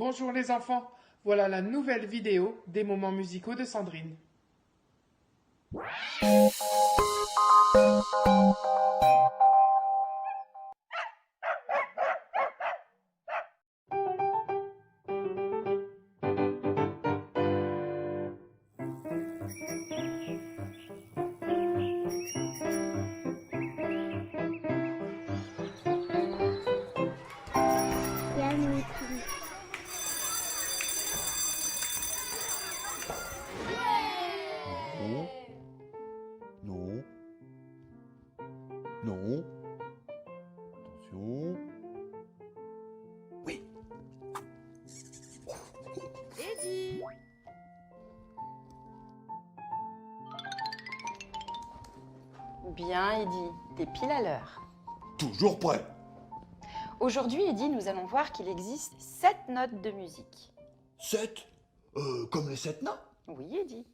Bonjour les enfants, voilà la nouvelle vidéo des moments musicaux de Sandrine. Non, non, non. Attention. Oui. Eddie! Bien, Eddie, t'es pile à l'heure. Toujours prêt. Aujourd'hui, Eddie, nous allons voir qu'il existe 7 notes de musique. 7. Comme les 7 nains. Oui, Eddie.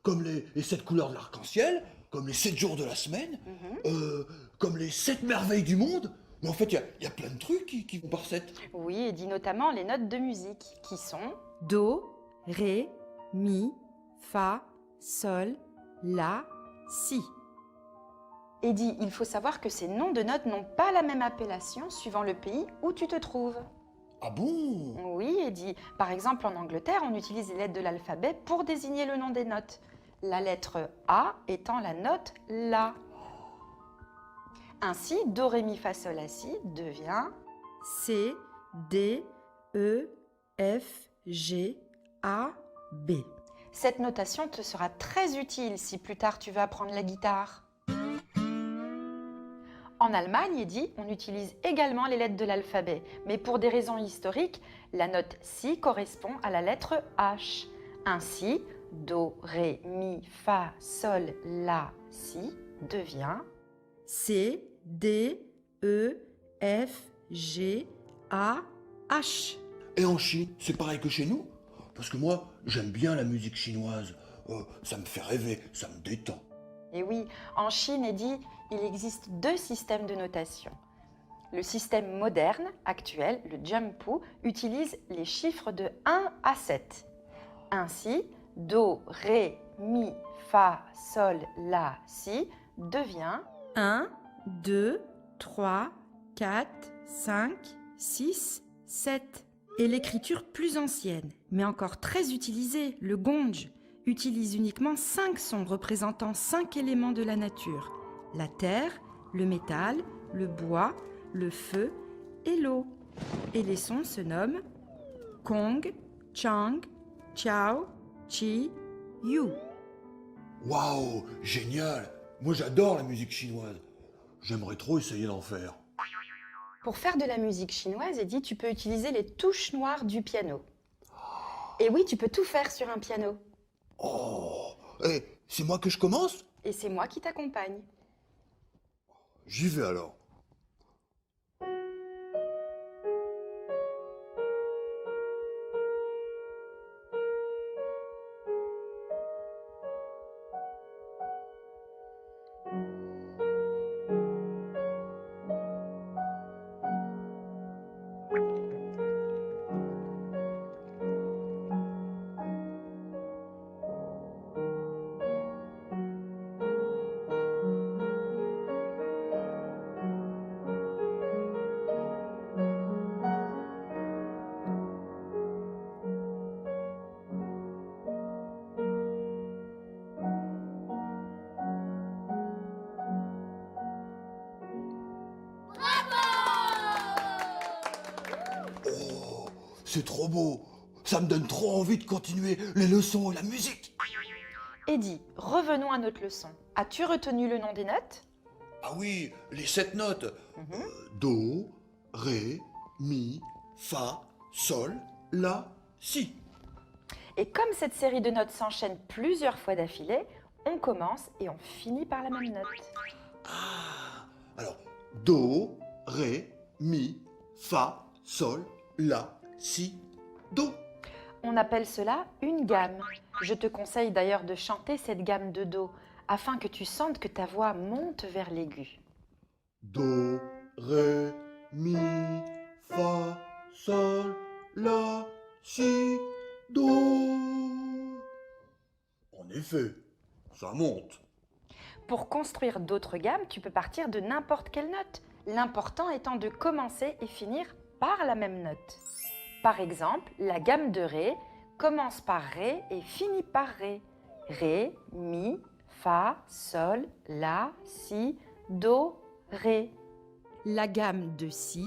Comme les 7 couleurs de l'arc-en-ciel. Comme les 7 jours de la semaine. Comme les 7 merveilles du monde. Mais en fait, il y a plein de trucs qui vont par 7. Oui, Eddie, notamment les notes de musique, qui sont... Do, Ré, Mi, Fa, Sol, La, Si. Eddie, il faut savoir que ces noms de notes n'ont pas la même appellation suivant le pays où tu te trouves. Ah bon? Oui, Eddie. Par exemple, en Angleterre, on utilise les lettres de l'alphabet pour désigner le nom des notes. La lettre A étant la note La. Ainsi, Do, Ré, Mi, Fa, Sol, La, Si devient... C, D, E, F, G, A, B. Cette notation te sera très utile si plus tard tu veux apprendre la guitare. En Allemagne, Eddie, on utilise également les lettres de l'alphabet, mais pour des raisons historiques, la note Si correspond à la lettre H. Ainsi, Do, Ré, Mi, Fa, Sol, La, Si devient... C, D, E, F, G, A, H. Et en Chine, c'est pareil que chez nous? Parce que moi, j'aime bien la musique chinoise. Ça me fait rêver, ça me détend. Et oui, en Chine, Eddie, il existe 2 systèmes de notation. Le système moderne, actuel, le Jianpu, utilise les chiffres de 1 à 7. Ainsi, Do, Ré, Mi, Fa, Sol, La, Si devient 1, 2, 3, 4, 5, 6, 7. Et l'écriture plus ancienne, mais encore très utilisée, le gonge, utilise uniquement 5 sons représentant 5 éléments de la nature. La terre, le métal, le bois, le feu et l'eau. Et les sons se nomment Kong, Chang, Chao, Chi, Yu. Waouh, génial! Moi, j'adore la musique chinoise. J'aimerais trop essayer d'en faire. Pour faire de la musique chinoise, Eddie, tu peux utiliser les touches noires du piano. Et oui, tu peux tout faire sur un piano. Oh, c'est moi que je commence? Et c'est moi qui t'accompagne. J'y vais alors. Oh, c'est trop beau. Ça me donne trop envie de continuer les leçons et la musique. Eddie, revenons à notre leçon. As-tu retenu le nom des notes? Ah oui, les 7 notes. Do, Ré, Mi, Fa, Sol, La, Si. Et comme cette série de notes s'enchaîne plusieurs fois d'affilée, on commence et on finit par la même note. Ah, alors, Do, Ré, Mi, Fa, Sol, La, Si, Do. On appelle cela une gamme. Je te conseille d'ailleurs de chanter cette gamme de Do, afin que tu sentes que ta voix monte vers l'aigu. Do, Ré, Mi, Fa, Sol, la, si, do. En effet, ça monte. Pour construire d'autres gammes, tu peux partir de n'importe quelle note, l'important étant de commencer et finir par la même note. Par exemple, la gamme de Ré commence par Ré et finit par Ré. Ré, Mi, Fa, Sol, La, Si, Do, Ré. La gamme de Si,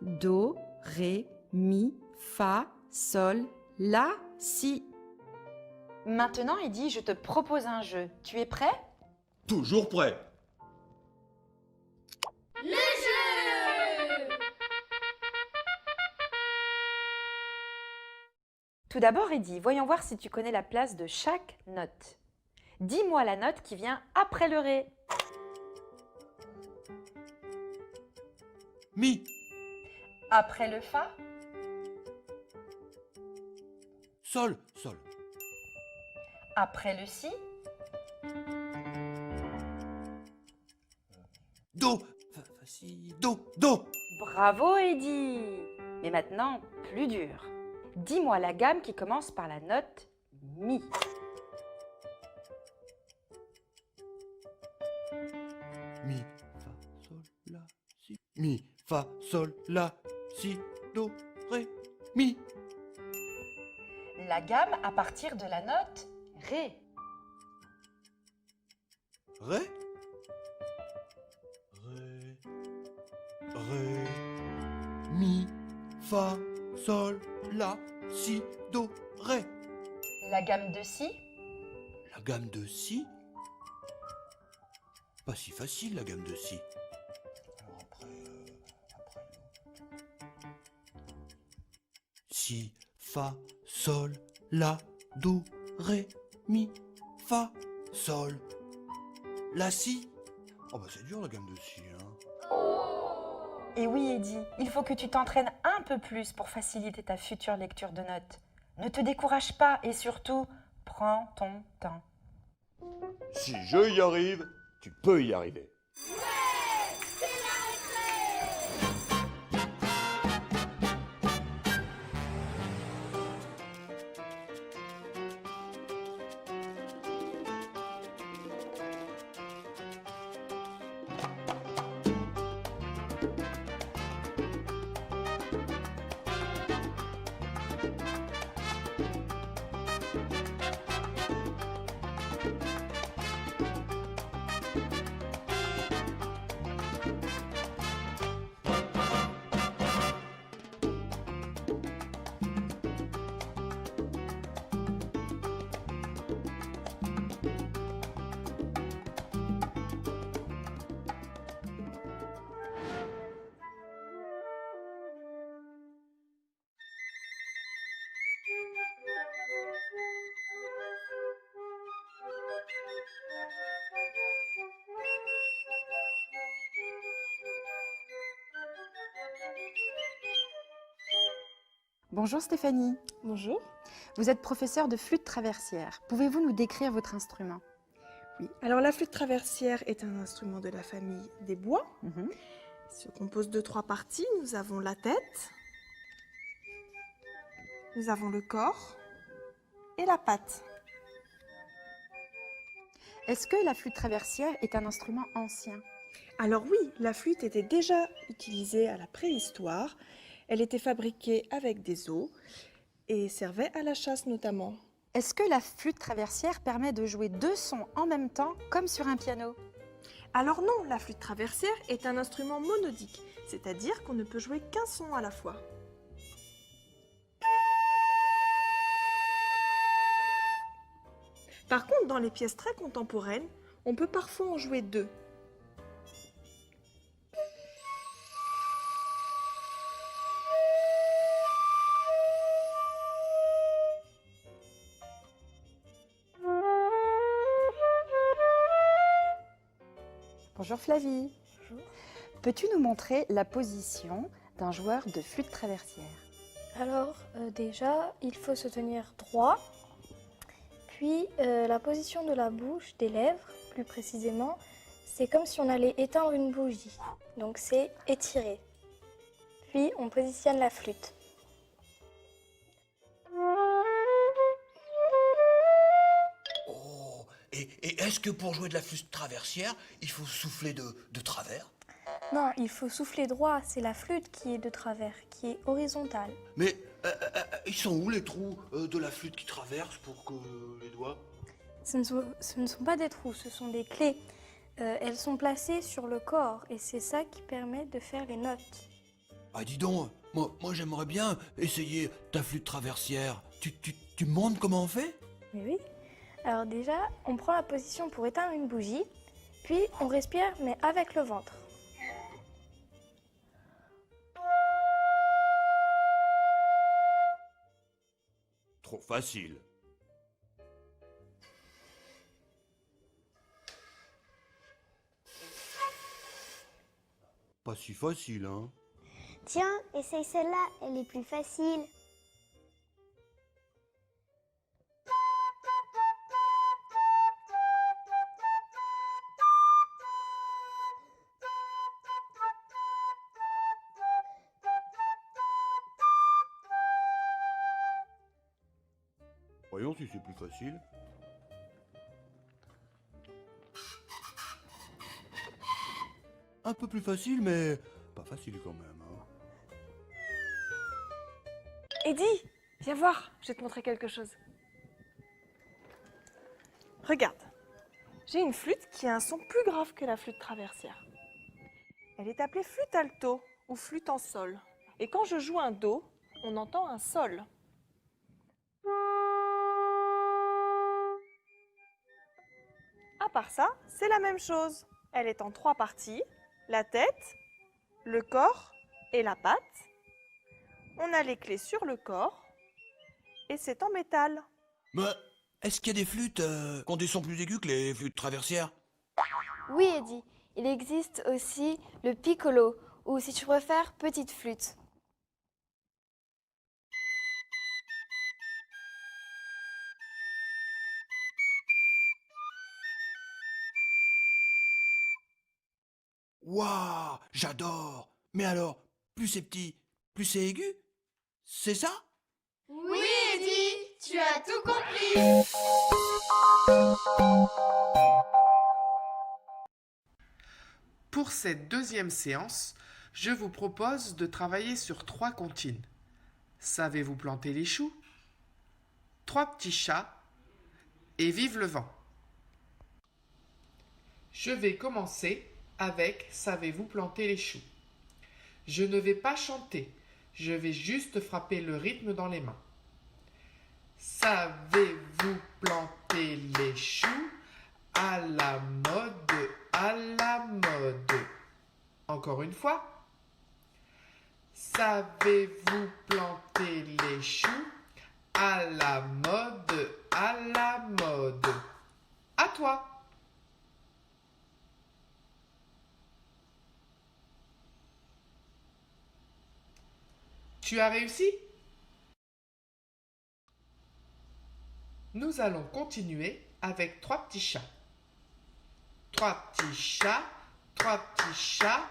Do, Ré, Mi, Fa, Sol, La, Si. Maintenant, Eddy, je te propose un jeu. Tu es prêt? Toujours prêt. Tout d'abord, Eddy, voyons voir si tu connais la place de chaque note. Dis-moi la note qui vient après le Ré. Mi, Après le Fa. sol, sol. Après le Si. Do, fa, si, do, do. Bravo, Eddy! Mais maintenant, plus dur. Dis-moi la gamme qui commence par la note Mi. Mi, fa, sol, la, si. Mi, fa, sol, la, si, do, ré, mi. La gamme à partir de la note Ré. Ré. Ré. Ré. Mi, fa, sol, la, si, do, ré. La gamme de Si. La gamme de si. Pas si facile la gamme de si. Alors après. Si, fa, sol, la, do, ré, mi, fa, sol, la, si. Oh bah c'est dur la gamme de si, hein. Et oui, Eddy, il faut que tu t'entraînes un peu plus pour faciliter ta future lecture de notes. Ne te décourage pas et surtout, prends ton temps. Si je y arrive, tu peux y arriver. Bonjour Stéphanie. Bonjour. Vous êtes professeure de flûte traversière. Pouvez-vous nous décrire votre instrument? Oui, alors la flûte traversière est un instrument de la famille des bois. Il se compose de 3 parties. Nous avons la tête, nous avons le corps et la patte. Est-ce que la flûte traversière est un instrument ancien? Alors oui, la flûte était déjà utilisée à la préhistoire. Elle était fabriquée avec des os et servait à la chasse notamment. Est-ce que la flûte traversière permet de jouer 2 sons en même temps, comme sur un piano? Alors non, la flûte traversière est un instrument monodique, c'est-à-dire qu'on ne peut jouer qu'un son à la fois. Par contre, dans les pièces très contemporaines, on peut parfois en jouer 2. Bonjour Flavie. Bonjour. Peux-tu nous montrer la position d'un joueur de flûte traversière? Alors déjà, il faut se tenir droit, puis la position de la bouche, des lèvres plus précisément, c'est comme si on allait éteindre une bougie, donc c'est étiré. Puis on positionne la flûte. Et est-ce que pour jouer de la flûte traversière, il faut souffler de travers? Non, il faut souffler droit, c'est la flûte qui est de travers, qui est horizontale. Mais ils sont où les trous de la flûte qui traversent pour que les doigts? Ce ne sont pas des trous, ce sont des clés. Elles sont placées sur le corps et c'est ça qui permet de faire les notes. Ah dis donc, moi j'aimerais bien essayer ta flûte traversière. Tu me montres comment on fait? Mais oui. Alors déjà, on prend la position pour éteindre une bougie, puis on respire mais avec le ventre. Trop facile. Pas si facile, hein? Tiens, essaye celle-là, elle est plus facile. Voyons si c'est plus facile. Un peu plus facile, mais pas facile quand même, hein. Eddie, viens voir, je vais te montrer quelque chose. Regarde, j'ai une flûte qui a un son plus grave que la flûte traversière. Elle est appelée flûte alto ou flûte en sol. Et quand je joue un do, on entend un sol. À part ça, c'est la même chose. Elle est en 3 parties, la tête, le corps et la patte. On a les clés sur le corps et c'est en métal. Mais est-ce qu'il y a des flûtes qui ont des sons plus aigus que les flûtes traversières? Oui, Eddie, il existe aussi le piccolo, ou si tu préfères, petite flûte. Waouh, j'adore! Mais alors, plus c'est petit, plus c'est aigu? C'est ça? Oui, Eddie, tu as tout compris. Pour cette deuxième séance, je vous propose de travailler sur 3 comptines. Savez-vous planter les choux? 3 petits chats et vive le vent. Je vais commencer avec Savez-vous planter les choux? Je ne vais pas chanter, je vais juste frapper le rythme dans les mains. Savez-vous planter les choux? À la mode, à la mode. Encore une fois. Savez-vous planter les choux? À la mode, à la mode. À toi. Tu as réussi? Nous allons continuer avec 3 petits chats. 3 petits chats, 3 petits chats,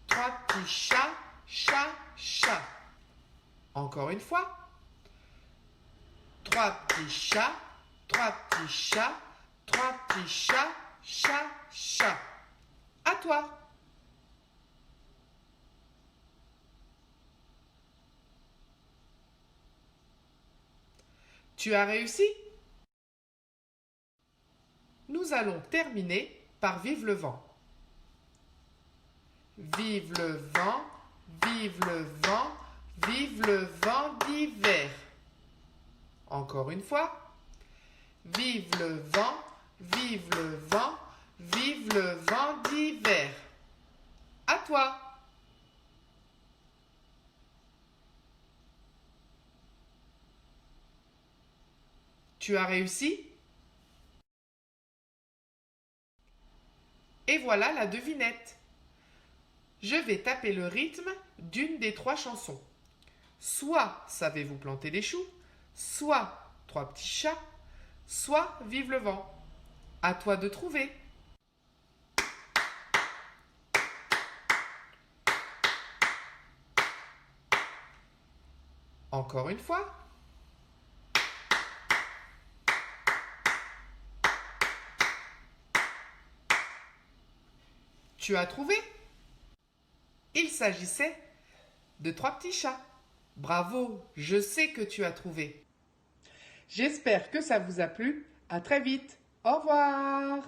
3 petits chats, chat, chat. Encore une fois. 3 petits chats, 3 petits chats, 3 petits chats, chat, chat. À toi. Tu as réussi? Nous allons terminer par Vive le vent. Vive le vent, vive le vent, vive le vent d'hiver. Encore une fois. Vive le vent, vive le vent, vive le vent d'hiver. À toi. Tu as réussi? Et voilà la devinette. Je vais taper le rythme d'une des 3 chansons. Soit Savez-vous planter les choux, soit 3 petits chats, soit Vive le vent. À toi de trouver. Encore une fois. Tu as trouvé? Il s'agissait de 3 petits chats. Bravo, je sais que tu as trouvé. J'espère que ça vous a plu. À très vite. Au revoir.